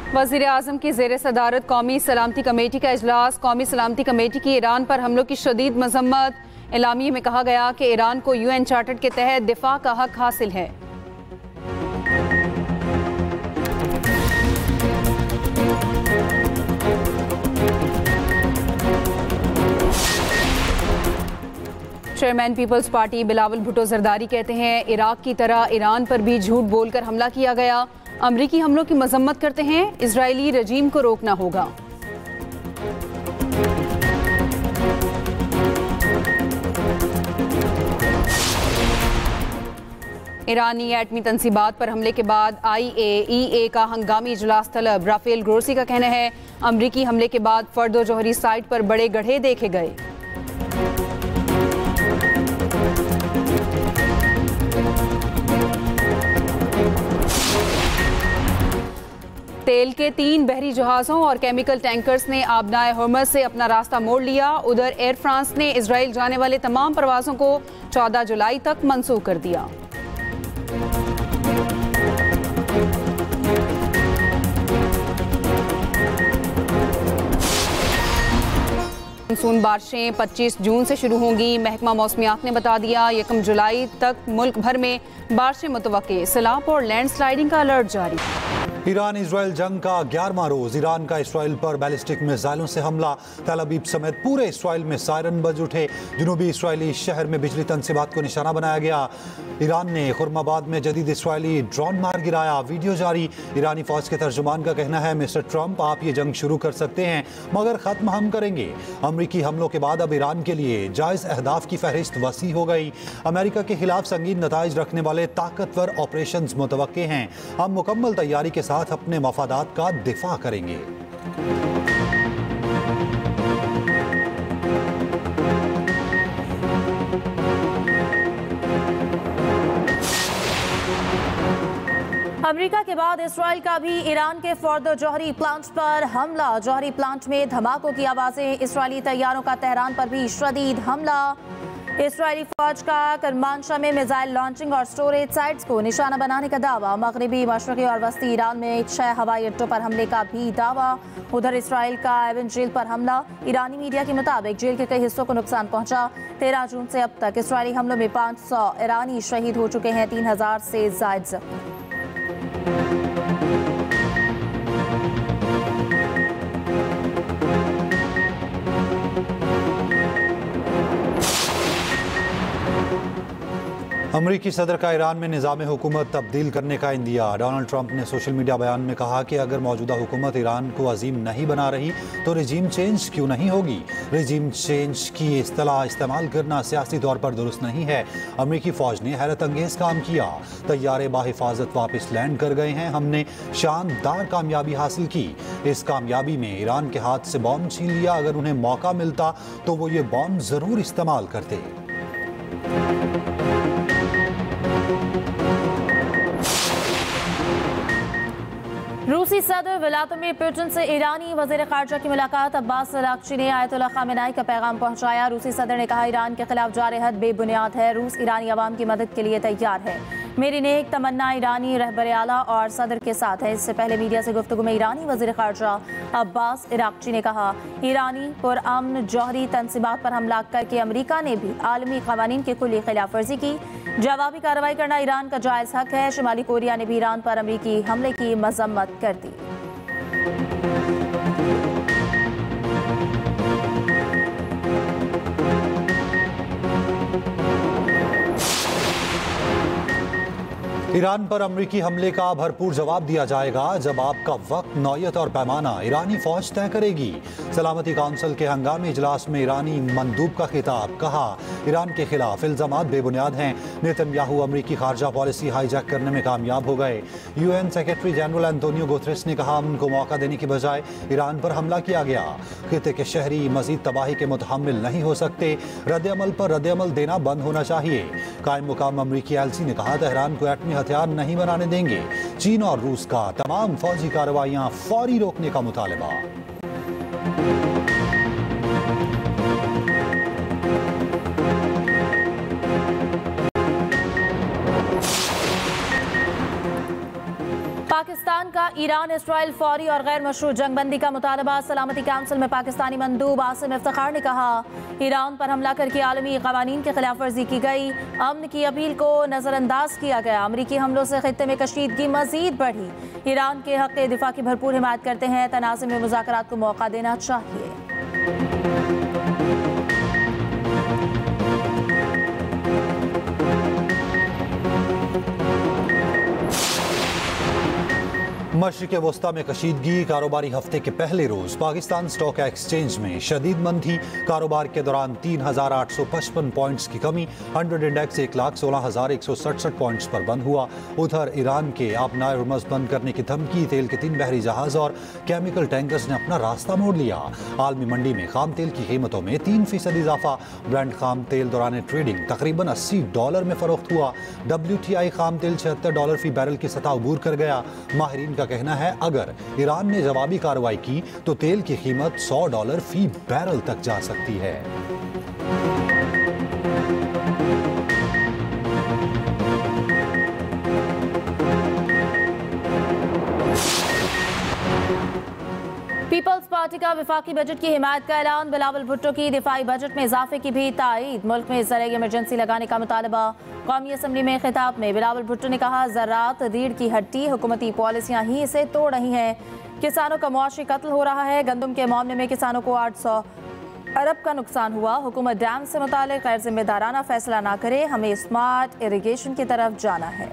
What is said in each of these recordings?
वज़ीर आज़म की ज़ेर सदारत कौमी सलामती कमेटी का इजलास। कौमी सलामती कमेटी की ईरान पर हमलों की शदीद मजम्मत। एलामिये में कहा गया कि ईरान को UN चार्टर के तहत दिफा का हक हासिल है। Chairman peoples party Bilawal Bhutto Zardari कहते हैं इराक की तरह ईरान पर भी झूठ बोलकर हमला किया गया। अमरीकी हमलों की मजम्मत करते हैं, इजरायली रजीम को रोकना होगा। ईरानी एटमी तंसीबात पर हमले के बाद IAEA का हंगामी इजलास तलब। राफेल ग्रोसी का कहना है अमरीकी हमले के बाद फर्दो जौहरी साइट पर बड़े गड्ढे देखे गए। तेल के 3 बहरी जहाज़ों और केमिकल टैंकर्स ने आबनाए हॉर्मज़ से अपना रास्ता मोड़ लिया। उधर एयर फ्रांस ने इजराइल जाने वाले तमाम परवाज़ों को 14 जुलाई तक मंसूख कर दिया। मानसून बारिशें 25 जून से शुरू होंगी। महकमा मौसमियात ने बता दिया 1 जुलाई तक मुल्क भर में बारिशें मुतवक्के। सैलाब और लैंडस्लाइडिंग का अलर्ट जारी। ईरान इजराइल जंग का 11वां रोज। ईरान का इसराइल पर बैलिस्टिक मिसाइलों से हमला। तल अबीब समेत पूरे इसराइल में सायरन बज उठे। जनूबी इसराइली शहर में बिजली तंसीबात को निशाना बनाया गया। ईरान ने खुर्माबाद में जदीद इसराइली ड्रोन मार गिराया। वीडियो जारी। ईरानी फौज के तर्जुमान का कहना है मिस्टर ट्रंप आप ये जंग शुरू कर सकते हैं मगर खत्म हम करेंगे। अमरीकी हमलों के बाद अब ईरान के लिए जायज अहदाफ की फहरिस्त वसी हो गई। अमेरिका के खिलाफ संगीन नताइज रखने वाले ताकतवर ऑपरेशंस मुतवक्के हैं। हम मुकम्मल तैयारी के साथ अपने मफादात का दिफा करेंगे। अमेरिका के बाद इसराइल का भी ईरान के फर्दो जौहरी प्लांट पर हमला। जौहरी प्लांट में धमाकों की आवाजें। इसराइली तैयारों का तेहरान पर भी शदीद हमला। इसराइली फौज का करमानशाह में मिसाइल लॉन्चिंग और स्टोरेज साइट्स को निशाना बनाने का दावा। मगरबी, मशरकी और वस्ती ईरान में 6 हवाई अड्डों पर हमले का भी दावा। उधर इसराइल का एवन जेल पर हमला। ईरानी मीडिया के मुताबिक जेल के कई हिस्सों को नुकसान पहुंचा। 13 जून से अब तक इसराइली हमलों में 500 ईरानी शहीद हो चुके हैं। 3000 से जायद जख्मी। अमरीकी सदर का ईरान में निज़ाम हुकूमत तब्दील करने का इंदिया। डोनाल्ड ट्रंप ने सोशल मीडिया बयान में कहा कि अगर मौजूदा हुकूमत ईरान को अजीम नहीं बना रही तो रिजीम चेंज क्यों नहीं होगी। रिजीम चेंज की इस्तेलाह इस्तेमाल करना सियासी तौर पर दुरुस्त नहीं है। अमरीकी फ़ौज ने हैरत अंगेज काम किया। तैयारे बाहिफाजत वापस लैंड कर गए हैं। हमने शानदार कामयाबी हासिल की। इस कामयाबी में ईरान के हाथ से बॉम्ब छीन लिया। अगर उन्हें मौका मिलता तो वो ये बॉम्ब ज़रूर इस्तेमाल करते। रूसी सदर व्लादिमीर पुतिन से ईरानी वज़ीर ख़ारजा की मुलाकात। अब्बास अराग़ची ने आयतुल्लाह ख़ामेनेई का पैगाम पहुंचाया। रूसी सदर ने कहा ईरान के खिलाफ जारी हद बेबुनियाद है। रूस ईरानी अवाम की मदद के लिए तैयार है। मेरी नेक तमन्ना ईरानी रहबर आला और सदर के साथ है। इससे पहले मीडिया से गुफ्तगू में ईरानी वज़ीर ख़ारजा अब्बास अराग़ची ने कहा ईरानी पुरअमन जौहरी तंसीबात पर हमला करके अमरीका ने भी आलमी क़वानीन की खुली खिलाफ वर्जी की। जवाबी कार्रवाई करना ईरान का जायज़ हक है। शुमाली कोरिया ने भी ईरान पर अमरीकी हमले की मजम्मत कर दी। ईरान पर अमरीकी हमले का भरपूर जवाब दिया जाएगा। जब आपका वक्त, नौयत और पैमाना ईरानी फौज तय करेगी। सलामती काउंसिल के हंगामी इजलास में ईरानी मंदूब का खिताब। कहा ईरान के खिलाफ इल्जामात बेबुनियाद हैं। नेतन्याहू अमरीकी खारजा पॉलिसी हाईजैक करने में कामयाब हो गए। UN secretary general Antonio Guterres ने कहा उनको मौका देने की बजाय ईरान पर हमला किया गया। खिते के शहरी मजीद तबाही के मुतहम्मिल नहीं हो सकते। रद्द-ए-अमल पर रद्द-ए-अमल देना बंद होना चाहिए। कायम मुकाम अमरीकी एलसी ने कहा तेहरान को एटमी हथियार नहीं बनाने देंगे। चीन और रूस का तमाम फौजी कार्रवाइयां फौरी रोकने का मुतालबा। पाकिस्तान का ईरान इसराइल फौरी और गैर मशरूत जंगबंदी का मुतालबा। सलामती काउंसिल में पाकिस्तानी मंदूब आसिम इफ्तिखार ने कहा, ईरान पर हमला करके आलमी कवानीन की खिलाफ वर्जी की गई, अमन की अपील को नजरअंदाज किया गया। अमरीकी हमलों से खित्ते में कशीदगी मजीद बढ़ी। ईरान के हक दिफा की भरपूर हिमायत करते हैं, तनाज़ुर में मुज़ाकरात को मौका देना चाहिए। मशरिक़ वस्ता में कशीदगी। कारोबारी हफ्ते के पहले रोज पाकिस्तान स्टॉक एक्सचेंज में शदीद मंदी। कारोबार के दौरान 3,855 पॉइंट्स की कमी। 100 इंडेक्स 1,16,167 पॉइंट्स पर बंद हुआ। उधर ईरान के आबनाए हुर्मुज़ बंद करने की धमकी, तेल के 3 बहरी जहाज और केमिकल टैंकर्स ने अपना रास्ता मोड़ लिया। आलमी मंडी में खाम तेल की कीमतों में 3% इजाफा। ब्रेंट खाम तेल दौरान ट्रेडिंग तकरीबन $80 में फरोख्त हुआ। WTI खाम तेल $76 फी बैरल की सतह अबूर कर गया। माहिरीन का कहना है, अगर ईरान ने जवाबी कार्रवाई की तो तेल की कीमत $100 फी बैरल तक जा सकती है। पीपल्स पार्टी का विफाकी बजट की हिमायत का ऐलान। बिलावल भुट्टो की दिफाई बजट में इजाफे की भी तायीद। मुल्क में ज़राए इमरजेंसी लगाने का मुतालबा। कौमी असम्बली में खिताब में बिलावल भुट्टो ने कहा, ज़राअत रीढ़ की हड्डी, हुकूमती पॉलिसियाँ ही इसे तोड़ रही हैं। किसानों का मुआशी कत्ल हो रहा है। गंदम के मामले में किसानों को 800 अरब का नुकसान हुआ। हुकूमत डैम से मुताल्लिक़ गैर जिम्मेदाराना फैसला ना करे, हमें स्मार्ट इरिगेशन की तरफ जाना है।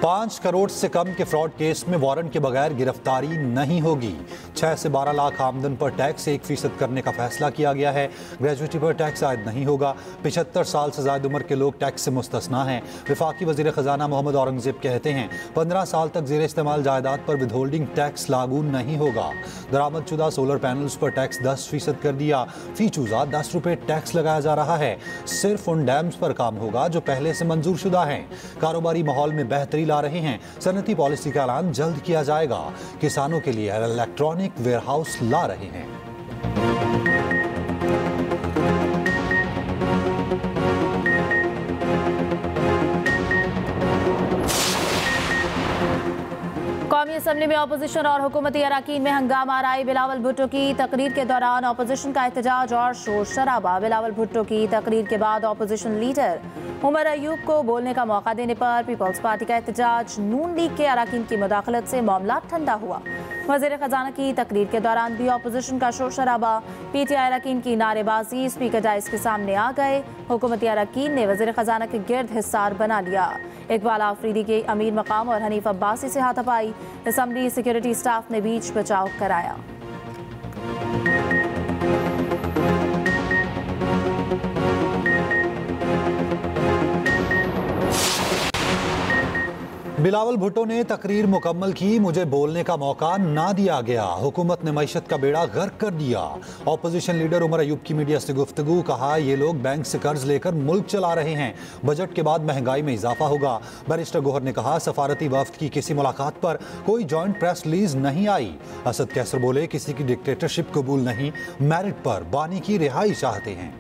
5 करोड़ से कम के फ्रॉड केस में वारंट के बगैर गिरफ्तारी नहीं होगी। 6 से 12 लाख आमदन पर टैक्स 1% करने का फैसला किया गया है। ग्रेजुएटी पर टैक्स आयद नहीं होगा। 75 साल से ज़ायद उम्र के लोग टैक्स से मुस्तस्ना हैं। वफाकी वज़ीर ख़जाना मोहम्मद औरंगज़ेब कहते हैं, 15 साल तक ज़ेर इस्तेमाल जायदाद पर विदहोल्डिंग टैक्स लागू नहीं होगा। दरामदशुदा सोलर पैनल्स पर टैक्स 10% कर दिया। फी चूज़ा 10 रुपये टैक्स लगाया जा रहा है। सिर्फ उन डैम्स पर काम होगा जो पहले से मंजूर शुदा हैं। कारोबारी माहौल में बेहतरी ला रहे हैं। सनती पॉलिसी का ऐलान जल्द किया जाएगा। किसानों के लिए इलेक्ट्रॉनिक वेयरहाउस ला रहे हैं। कौमी असम्बली में अपोजिशन और हुकूमती अराकीन में हंगामा राय। बिलावल भुट्टो की तकरीर के दौरान अपोजिशन का एहतजाज और शोर शराबा। बिलावल भुट्टो की तकरीर के बाद अपोजिशन लीडर उमर अयूब को बोलने का मौका देने पर पीपल्स पार्टी का एहतजाज। नून लीग के अराकीन की मुदाखलत से मामला ठंडा हुआ। वज़ीर ख़जाना की तकरीर के दौरान भी अपोजिशन का शोर शराबा। PTI अराकीन की नारेबाजी। स्पीकर डाइस के सामने आ गए। हुकूमती अराकीन ने वज़ीर ख़जाना के गिर्द हिस्सार बना लिया। इकबाल आफरीदी के अमीर मकाम और हनीफ अब्बासी से हाथापाई। असम्बली सिक्योरिटी स्टाफ ने बीच बचाव कराया। बिलावल भुट्टो ने तकरीर मुकम्मल की, मुझे बोलने का मौका ना दिया गया। हुकूमत ने मईशत का बेड़ा गर्क कर दिया। ऑपोजिशन लीडर उमर अयूब की मीडिया से गुफ्तगू। कहा, ये लोग बैंक से कर्ज लेकर मुल्क चला रहे हैं। बजट के बाद महंगाई में इजाफा होगा। बैरिस्टर गोहर ने कहा, सफारती वफ्द की किसी मुलाकात पर कोई जॉइंट प्रेस रिलीज नहीं आई। असद कैसर बोले, किसी की डिक्टेटरशिप कबूल नहीं, मेरिट पर बानी की रिहाई चाहते हैं।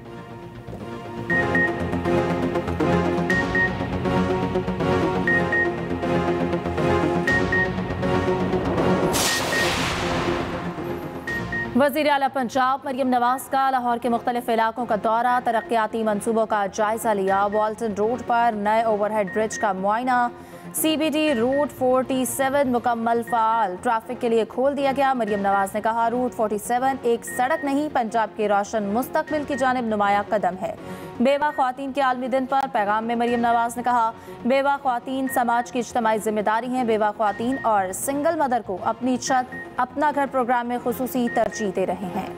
वज़ीर आला पंजाब मरियम नवाज का लाहौर के मुख्तलिफ इलाकों का दौरा। तरक्याती मंसूबों का जायजा लिया। वॉल्टन रोड पर नए ओवरहेड ब्रिज का मुआयना। CBD रूट 47 मुकम्मल फ़ाल। ट्रैफिक के लिए खोल दिया गया। मरियम नवाज ने कहा, रूट 47 एक सड़क नहीं, पंजाब के रोशन मुस्तकबिल की जानिब नुमाया कदम है। बेवा ख्वातीन के आलमी दिन पर पैगाम में मरियम नवाज ने कहा, बेवा ख्वातीन समाज की इज्तिमाई जिम्मेदारी हैं। बेवा ख्वातीन और सिंगल मदर को अपनी छत अपना घर प्रोग्राम में खुसूसी तरजीह दे रहे हैं।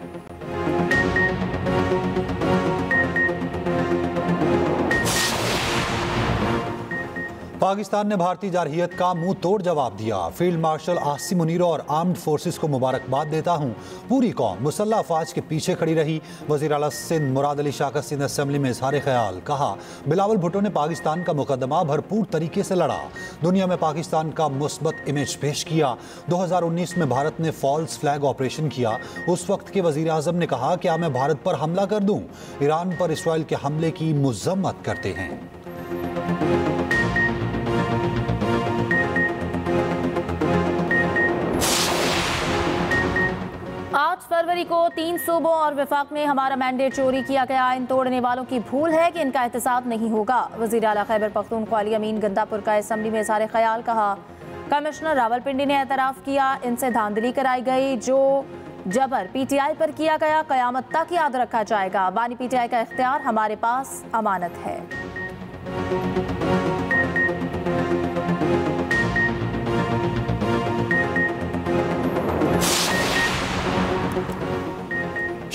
पाकिस्तान ने भारतीय जारहियत का मुंह तोड़ जवाब दिया। फील्ड मार्शल आसिम मुनीर और आर्म्ड फोर्सेस को मुबारकबाद देता हूं। पूरी कौम मुसल्लह अफवाज के पीछे खड़ी रही। वज़ीर आला सिंध मुराद अली शाह का सिंध असेंबली में इजहार ख्याल। कहा, बिलावल भुट्टो ने पाकिस्तान का मुकदमा भरपूर तरीके से लड़ा, दुनिया में पाकिस्तान का मुस्बत इमेज पेश किया। 2019 में भारत ने फॉल्स फ्लैग ऑपरेशन किया। उस वक्त के वज़ीर आज़म ने कहा, क्या मैं भारत पर हमला कर दूं? ईरान पर इसराइल के हमले की मज़म्मत करते हैं। 8 फरवरी को 3 सूबों और विफाक में हमारा मैंडेट चोरी किया गया। आइन तोड़ने वालों की भूल है कि इनका एहतसाब नहीं होगा। वज़ीर आला खैबर पख्तूनख्वा अली अमीन गंदापुर का असेंबली में इजहार ख्याल। कहा, कमिश्नर रावलपिंडी ने एतराफ़ किया, इनसे धांधली कराई गई। जो जबर PTI पर किया गया क़यामत तक याद रखा जाएगा। बानी PTI का इख्तियार हमारे पास अमानत है।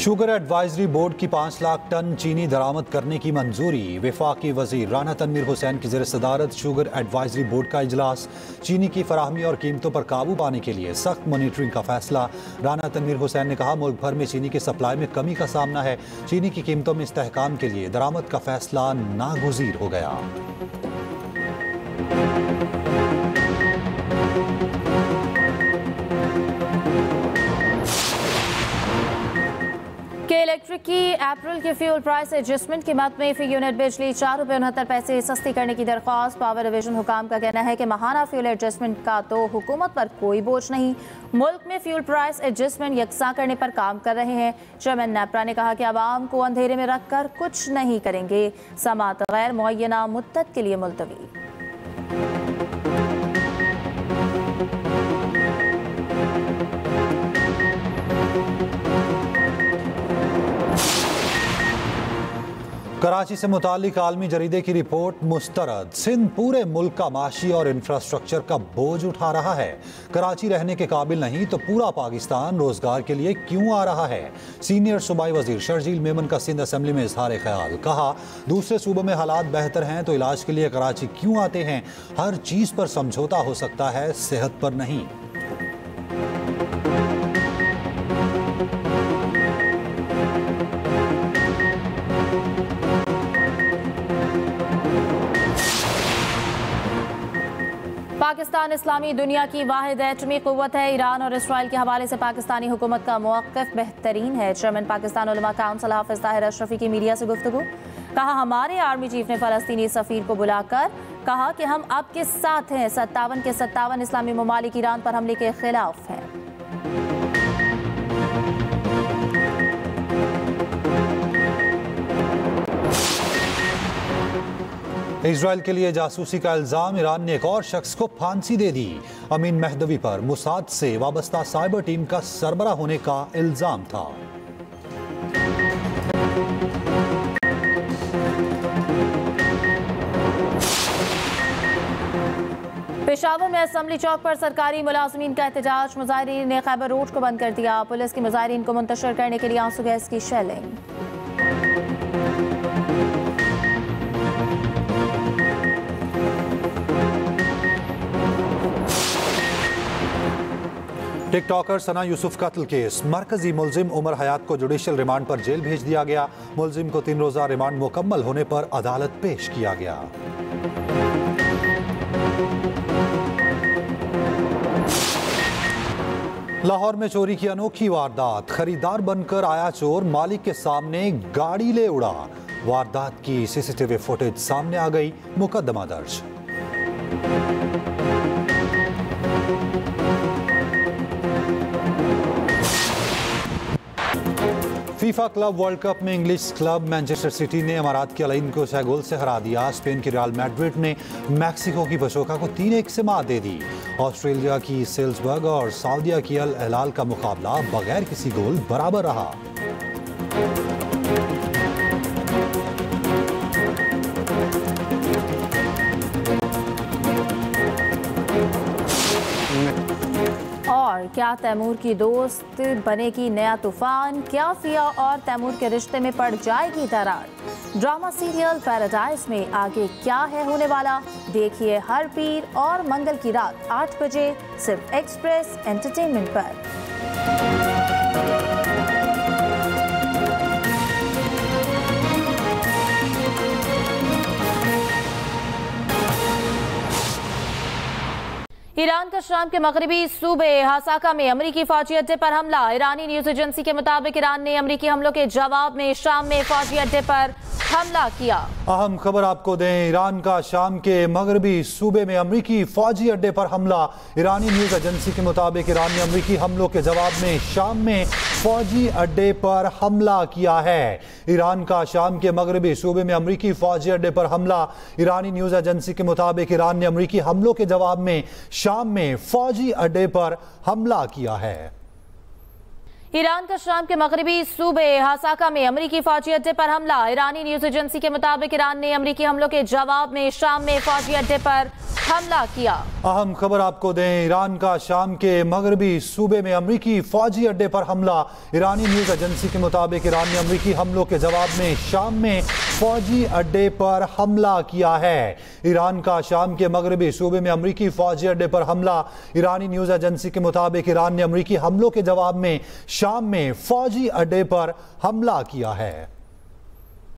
शुगर एडवाइजरी बोर्ड की 5 लाख टन चीनी दरामद करने की मंजूरी। वफाकी वजीर राना तनवीर हुसैन की ज़ेर सदारत शुगर एडवाइजरी बोर्ड का इजलास। चीनी की फराहमी और कीमतों पर काबू पाने के लिए सख्त मॉनिटरिंग का फैसला। राना तनवीर हुसैन ने कहा, मुल्क भर में चीनी के सप्लाई में कमी का सामना है। चीनी की कीमतों में इस्तेहकाम के लिए दरामद का फैसला नागुज़ीर हो गया। के इलेक्ट्रिक की अप्रैल के फ्यूल प्राइस एडजस्टमेंट की मद में फी यूनिट बिजली 4.69 रुपये सस्ती करने की दरख्वास्त। पावर डिवीजन हुकाम का कहना है कि माहाना फ्यूल एडजस्टमेंट का तो हुकूमत पर कोई बोझ नहीं, मुल्क में फ्यूल प्राइस एडजस्टमेंट यकसा करने पर काम कर रहे हैं। चेयरमैन नेपरा ने कहा कि आवाम को अंधेरे में रखकर कुछ नहीं करेंगे। समात गैर मुअय्यना मुद्दत के लिए मुलतवी। कराची से मुतालिक आलमी जरीदे की रिपोर्ट मुस्तरद। सिंध पूरे मुल्क का माशी और इंफ्रास्ट्रक्चर का बोझ उठा रहा है। कराची रहने के काबिल नहीं तो पूरा पाकिस्तान रोजगार के लिए क्यों आ रहा है? सीनियर सूबाई वजीर शर्जील मेमन का सिंध असेंबली में इजहार ख्याल। कहा, दूसरे सूबों में हालात बेहतर हैं तो इलाज के लिए कराची क्यों आते हैं? हर चीज पर समझौता हो सकता है, सेहत पर नहीं। पाकिस्तान इस्लामी दुनिया की वाहिद एटमी क़ुव्वत है। ईरान और इसराइल के हवाले से पाकिस्तानी हुकूमत का मौक़िफ़ बेहतरीन है। चेयरमैन पाकिस्तान उलमा काउंसिल हाफिज़ ताहिर अशरफी की मीडिया से गुफ्तगू। कहा, हमारे आर्मी चीफ ने फ़लस्तीनी सफ़ीर को बुलाकर कहा कि हम आपके साथ हैं। 57 के 57 इस्लामी ममालिक ईरान पर हमले के खिलाफ हैं। इजराइल के लिए जासूसी का इल्जाम। ईरान ने एक और शख्स को फांसी दे दी। अमीन मेहदवी पर मुसाद से वाबस्ता साइबर टीम का सरबराह होने का इल्जाम था। पेशावर में असेंबली चौक पर सरकारी मुलाजमीन का एहतजाज। मुजाहिरीन ने खैबर रोड को बंद कर दिया। पुलिस की मुजाहिरीन को मुंतशिर करने के लिए आंसू गैस की शेलिंग। टिकटॉकर सना यूसुफ कत्ल केस। मरकजी मुलजिम उमर हयात को जुडिशल रिमांड पर जेल भेज दिया गया। मुलजिम को 3 रोज़ा रिमांड मुकम्मल होने पर अदालत पेश किया गया। लाहौर में चोरी की अनोखी वारदात। खरीदार बनकर आया चोर, मालिक के सामने गाड़ी ले उड़ा। वारदात की CCTV फुटेज सामने आ गई। मुकदमा दर्ज। फीफा क्लब वर्ल्ड कप में इंग्लिश क्लब मैनचेस्टर सिटी ने अमारात के अलाइन को 6 गोल से हरा दिया। स्पेन की रियल मैड्रिड ने मैक्सिको की बशोका को 3-1 से मात दे दी। ऑस्ट्रेलिया की सेल्सबर्ग और सऊदीया की अल हिलाल का मुकाबला बगैर किसी गोल बराबर रहा। और क्या तैमूर की दोस्त बनेगी नया तूफान? क्या फिया और तैमूर के रिश्ते में पड़ जाएगी दरार? ड्रामा सीरियल पैराडाइज में आगे क्या है होने वाला? देखिए हर पीर और मंगल की रात 8 बजे सिर्फ एक्सप्रेस एंटरटेनमेंट पर। ईरान का शाम के मगरबी सूबे हासाका में अमरीकी फौजी अड्डे पर हमला। ईरानी न्यूज एजेंसी के मुताबिक ईरान ने अमरीकी हमलों के जवाब में शाम में फौजी अड्डे पर हमला किया। अहम खबर आपको दें, ईरान का शाम के मगरबी सूबे में अमरीकी फौजी अड्डे पर हमला। ईरानी न्यूज एजेंसी के मुताबिक ईरान ने अमरीकी हमलों के जवाब में शाम में फौजी अड्डे पर हमला किया है। ईरान का शाम के मगरबी सूबे में अमरीकी फौजी अड्डे पर हमला। ईरानी न्यूज एजेंसी के मुताबिक ईरान ने अमरीकी हमलों के जवाब में शाम में फौजी अड्डे पर हमला किया है। ईरान का शाम के मगरबी सूबे हासाका में अमरीकी फौजी अड्डे पर हमला। ईरानी न्यूज एजेंसी के मुताबिक ईरान ने अमरीकी हमलों के जवाब में शाम में फौजी अड्डे पर हमला किया। अहम खबर आपको दें, ईरान का शाम के मगरबी सूबे में अमरीकी फौजी अड्डे पर हमला। ईरानी न्यूज एजेंसी के मुताबिक ईरान ने अमरीकी हमलों के जवाब में शाम में फौजी अड्डे पर हमला किया है। ईरान का शाम के मगरबी सूबे में अमरीकी फौजी अड्डे पर हमला। ईरानी न्यूज एजेंसी के मुताबिक ईरान ने अमरीकी हमलों के जवाब में शाम में फौजी अड्डे पर हमला किया है।